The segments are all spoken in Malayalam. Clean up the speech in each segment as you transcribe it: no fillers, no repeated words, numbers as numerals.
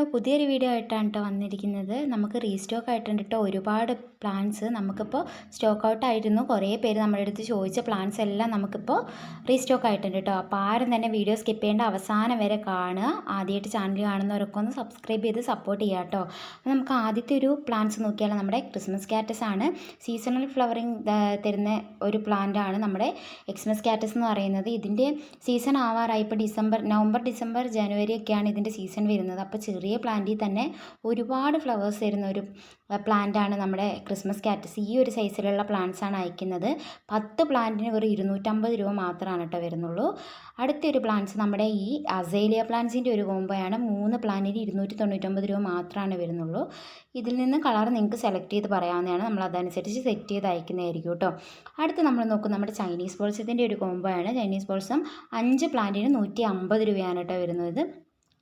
ഹലോ, പുതിയൊരു വീഡിയോ ആയിട്ടാണ് വന്നിരിക്കുന്നത്. നമുക്ക് റീസ്റ്റോക്ക് ആയിട്ടുണ്ട് ഒരുപാട് പ്ലാൻസ് നമുക്കിപ്പോൾ സ്റ്റോക്ക് ഔട്ട് ആയിരുന്നു. കുറേ പേര് നമ്മുടെ അടുത്ത് ചോദിച്ച പ്ലാൻസ് എല്ലാം നമുക്കിപ്പോൾ റീസ്റ്റോക്ക് ആയിട്ടുണ്ട് അപ്പോൾ ആരും തന്നെ വീഡിയോ സ്കിപ്പ് ചെയ്യേണ്ട, അവസാനം വരെ കാണുക. ആദ്യമായിട്ട് ചാനൽ കാണുന്നവരൊക്കെ ഒന്ന് സബ്സ്ക്രൈബ് ചെയ്ത് സപ്പോർട്ട് ചെയ്യുക കേട്ടോ. അപ്പോൾ നമുക്ക് ആദ്യത്തെ ഒരു പ്ലാന്റ്സ് നോക്കിയാൽ നമ്മുടെ ക്രിസ്മസ് കാറ്റസ് ആണ്. സീസണൽ ഫ്ലവറിങ് തരുന്ന ഒരു പ്ലാന്റ് ആണ് നമ്മുടെ ക്രിസ്മസ് കാറ്റസ് എന്ന് പറയുന്നത്. ഇതിൻ്റെ സീസൺ ആവാറായി. ഇപ്പോൾ നവംബർ ഡിസംബർ ജനുവരി ഒക്കെയാണ് ഇതിൻ്റെ സീസൺ വരുന്നത്. അപ്പോൾ ചെറിയ പ്ലാന്റിൽ തന്നെ ഒരുപാട് ഫ്ലവേഴ്സ് തരുന്ന ഒരു പ്ലാന്റാണ് നമ്മുടെ ക്രിസ്മസ് കാറ്റസ്. ഈ ഒരു സൈസിലുള്ള പ്ലാന്റ്സ് ആണ് അയക്കുന്നത്. 10 പ്ലാന്റിന് വെറും 250 രൂപ മാത്രമാണ് കേട്ടോ വരുന്നുള്ളൂ. അടുത്തൊരു പ്ലാന്റ്സ് നമ്മുടെ ഈ അസേലിയ പ്ലാന്റ്സിൻ്റെ ഒരു കോംബോയാണ്. 3 പ്ലാന്റിന് 299 രൂപ മാത്രമാണ് വരുന്നുള്ളൂ. ഇതിൽ നിന്ന് കളർ നിങ്ങൾക്ക് സെലക്ട് ചെയ്ത് പറയാവുന്നതാണ്. നമ്മൾ അതനുസരിച്ച് സെറ്റ് ചെയ്ത് അയക്കുന്നതായിരിക്കും കേട്ടോ. അടുത്ത് നമ്മൾ നോക്കും നമ്മുടെ ചൈനീസ് ബോൾസത്തിൻ്റെ ഒരു കോംബോയാണ്. ചൈനീസ് ബോൾസം 5 പ്ലാന്റിന് 150 രൂപയാണ് കേട്ടോ വരുന്നത്.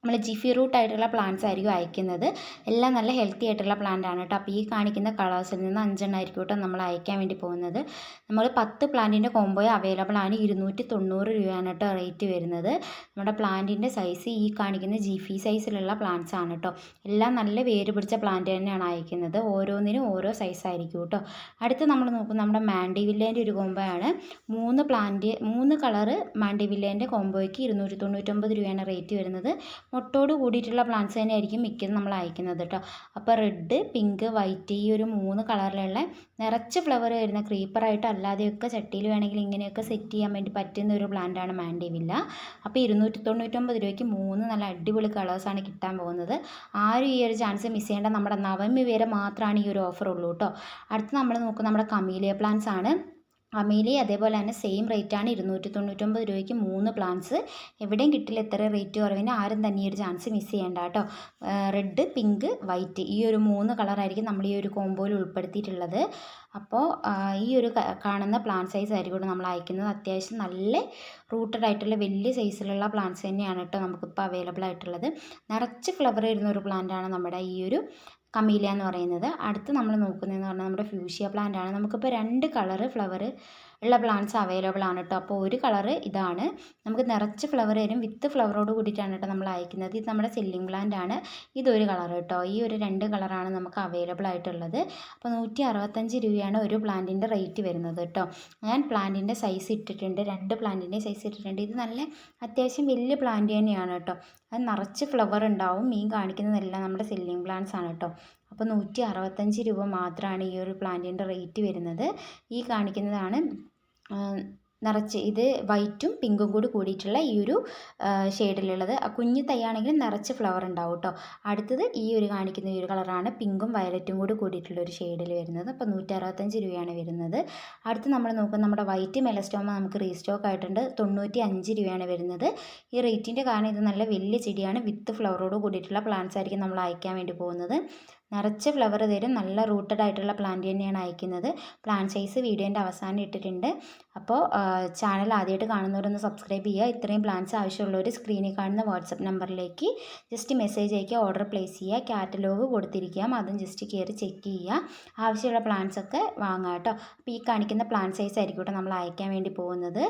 നമ്മൾ ജിഫി റൂട്ട് ആയിട്ടുള്ള പ്ലാന്റ്സ് ആയിരിക്കും അയക്കുന്നത്. എല്ലാം നല്ല ഹെൽത്തി ആയിട്ടുള്ള പ്ലാന്റ് ആണ് കേട്ടോ. അപ്പോൾ ഈ കാണിക്കുന്ന കളേഴ്സിൽ നിന്ന് 5 എണ്ണമായിരിക്കും കേട്ടോ നമ്മൾ അയക്കാൻ വേണ്ടി പോകുന്നത്. നമ്മൾ 10 പ്ലാന്റിൻ്റെ കോംബോയോ അവൈലബിൾ ആണ്. 290 രൂപയാണ് കേട്ടോ റേറ്റ് വരുന്നത്. നമ്മുടെ പ്ലാന്റിൻ്റെ സൈസ് ഈ കാണിക്കുന്ന ജിഫി സൈസിലുള്ള പ്ലാന്റ്സ് ആണ് കേട്ടോ. എല്ലാം നല്ല വേര് പിടിച്ച പ്ലാന്റ് തന്നെയാണ് അയക്കുന്നത്. ഓരോന്നിനും ഓരോ സൈസ് ആയിരിക്കും കേട്ടോ. അടുത്ത് നമ്മൾ നോക്കും നമ്മുടെ മാൻഡിവില്ലേൻ്റെ ഒരു കോംബോ ആണ്. 3 കളറ് മാൻഡിവില്ലേൻ്റെ കോംബോയ്ക്ക് 299 രൂപയാണ് റേറ്റ് വരുന്നത്. മൊട്ടോട് കൂടിയിട്ടുള്ള പ്ലാന്റ്സ് തന്നെയായിരിക്കും മിക്കതും നമ്മൾ അയക്കുന്നത് കേട്ടോ. അപ്പോൾ റെഡ്, പിങ്ക്, വൈറ്റ് ഈ ഒരു 3 കളറിലുള്ള നിറച്ച് ഫ്ലവർ വരുന്ന ക്രീപ്പറായിട്ട് അല്ലാതെയൊക്കെ ചട്ടിയിൽ വേണമെങ്കിൽ ഇങ്ങനെയൊക്കെ സെറ്റ് ചെയ്യാൻ വേണ്ടി പറ്റുന്ന ഒരു പ്ലാന്റാണ് മാൻഡിവില്ല. അപ്പോൾ 299 രൂപയ്ക്ക് 3 നല്ല അടിപൊളി കളേഴ്സാണ് കിട്ടാൻ പോകുന്നത്. ആരും ഈ ഒരു ചാൻസ് മിസ് ചെയ്യേണ്ട. നമ്മുടെ നവമി വരെ മാത്രമാണ് ഈ ഒരു ഓഫർ ഉള്ളൂ കേട്ടോ. അടുത്ത് നമ്മൾ നോക്കും നമ്മുടെ കമീലിയ പ്ലാന്റ്സ് ആണ്. അമീലിയ അതേപോലെ തന്നെ സെയിം റേറ്റാണ്. 299 രൂപയ്ക്ക് 3 പ്ലാന്റ്സ്. എവിടെയും കിട്ടില്ല ഇത്ര റേറ്റ് കുറവിന്. ആരും തന്നെ ഈ ഒരു ചാൻസ് മിസ് ചെയ്യേണ്ട കേട്ടോ. റെഡ്, പിങ്ക്, വൈറ്റ് ഈ ഒരു 3 കളറായിരിക്കും നമ്മൾ ഈ ഒരു കോംബോയിൽ ഉൾപ്പെടുത്തിയിട്ടുള്ളത്. അപ്പോൾ ഈ ഒരു കാണുന്ന പ്ലാന്റ് സൈസ് ആയിരിക്കും നമ്മൾ അയക്കുന്നത്. അത്യാവശ്യം നല്ല റൂട്ടഡ് ആയിട്ടുള്ള വലിയ സൈസിലുള്ള പ്ലാന്റ്സ് തന്നെയാണ് കേട്ടോ നമുക്കിപ്പോൾ അവൈലബിൾ ആയിട്ടുള്ളത്. നിറച്ച് ഫ്ലവർ വരുന്ന ഒരു പ്ലാന്റാണ് നമ്മുടെ ഈ ഒരു കമീലിയ എന്ന് പറയുന്നത്. അടുത്ത് നമ്മൾ നോക്കുന്നതെന്ന് പറഞ്ഞാൽ നമ്മുടെ ഫ്യൂഷ്യ പ്ലാന്റ് ആണ്. നമുക്കിപ്പോൾ 2 കളറ് ഫ്ലവർ ഉള്ള പ്ലാന്റ്സ് അവൈലബിൾ ആണ് കേട്ടോ. അപ്പോൾ ഒരു കളറ് ഇതാണ്. നമുക്ക് നിറച്ച് ഫ്ലവർ വരും. വിത്ത് ഫ്ലവറോട് കൂടിയിട്ടാണ് കേട്ടോ നമ്മൾ അയക്കുന്നത്. ഇത് നമ്മുടെ സെല്ലിംഗ് പ്ലാന്റ് ആണ്. ഇതൊരു കളർ കേട്ടോ. ഈ ഒരു 2 കളറാണ് നമുക്ക് അവൈലബിൾ ആയിട്ടുള്ളത്. അപ്പോൾ 165 രൂപയാണ് ഒരു പ്ലാന്റിൻ്റെ റേറ്റ് വരുന്നത് കേട്ടോ. ഞാൻ പ്ലാന്റിൻ്റെ സൈസ് ഇട്ടിട്ടുണ്ട്. 2 പ്ലാന്റിൻ്റെ സൈസ് ഇട്ടിട്ടുണ്ട്. ഇത് നല്ല അത്യാവശ്യം വലിയ പ്ലാന്റ് തന്നെയാണ് കേട്ടോ. അത് നിറച്ച് ഫ്ലവർ ഉണ്ടാവും. മീൻ കാണിക്കുന്നതെല്ലാം നമ്മുടെ സെല്ലിംഗ് പ്ലാന്റ്സ് ആണ് കേട്ടോ. അപ്പോൾ 165 രൂപ മാത്രമാണ് ഈ ഒരു പ്ലാന്റിൻ്റെ റേറ്റ് വരുന്നത്. ഈ കാണിക്കുന്നതാണ് നിറച്ച് ഇത് വൈറ്റും പിങ്കും കൂടി കൂടിയിട്ടുള്ള ഈ ഒരു ഷെയ്ഡിലുള്ളത്. കുഞ്ഞു തൈയാണെങ്കിൽ നിറച്ച് ഫ്ലവർ ഉണ്ടാവും കേട്ടോ. അടുത്തത് ഈ ഒരു കാണിക്കുന്ന ഈ ഒരു കളറാണ്. പിങ്കും വയലറ്റും കൂടി കൂടിയിട്ടുള്ള ഒരു ഷെയ്ഡിൽ വരുന്നത്. അപ്പോൾ 165 രൂപയാണ് വരുന്നത്. അടുത്ത് നമ്മൾ നോക്കുന്നത് നമ്മുടെ വൈറ്റ് മെലസ്റ്റോമ നമുക്ക് റീസ്റ്റോക്ക് ആയിട്ടുണ്ട്. 95 രൂപയാണ് വരുന്നത്. ഈ റേറ്റിൻ്റെ കാരണം ഇത് നല്ല വലിയ ചെടിയാണ്. വിത്ത് ഫ്ലവറോട് കൂടിയിട്ടുള്ള പ്ലാന്റ്സ് ആയിരിക്കും നമ്മൾ അയക്കാൻ വേണ്ടി പോകുന്നത്. നിറച്ച് ഫ്ലവർ തരും. നല്ല റൂട്ടഡ് ആയിട്ടുള്ള പ്ലാന്റ് തന്നെയാണ് അയക്കുന്നത്. പ്ലാന്റ് സൈസ് വീഡിയോൻ്റെ അവസാനം ഇട്ടിട്ടുണ്ട്. അപ്പോൾ ചാനൽ ആദ്യമായിട്ട് കാണുന്നവരൊന്ന് സബ്സ്ക്രൈബ് ചെയ്യുക. ഇത്രയും പ്ലാന്റ്സ് ആവശ്യമുള്ളവർ സ്ക്രീനിൽ കാണുന്ന വാട്സപ്പ് നമ്പറിലേക്ക് ജസ്റ്റ് മെസ്സേജ് അയക്കുക, ഓർഡർ പ്ലേസ് ചെയ്യുക. കാറ്റലോഗ് കൊടുത്തിരിക്കാം, അതും ജസ്റ്റ് കയറി ചെക്ക് ചെയ്യുക. ആവശ്യമുള്ള പ്ലാന്റ്സ് ഒക്കെ വാങ്ങുക കേട്ടോ. അപ്പോൾ ഈ കാണിക്കുന്ന പ്ലാന്റ് സൈസ് ആയിരിക്കും കേട്ടോ നമ്മൾ അയക്കാൻ വേണ്ടി പോകുന്നത്.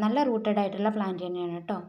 നല്ല റൂട്ടഡ് ആയിട്ടുള്ള പ്ലാന്റ് തന്നെയാണ് കേട്ടോ.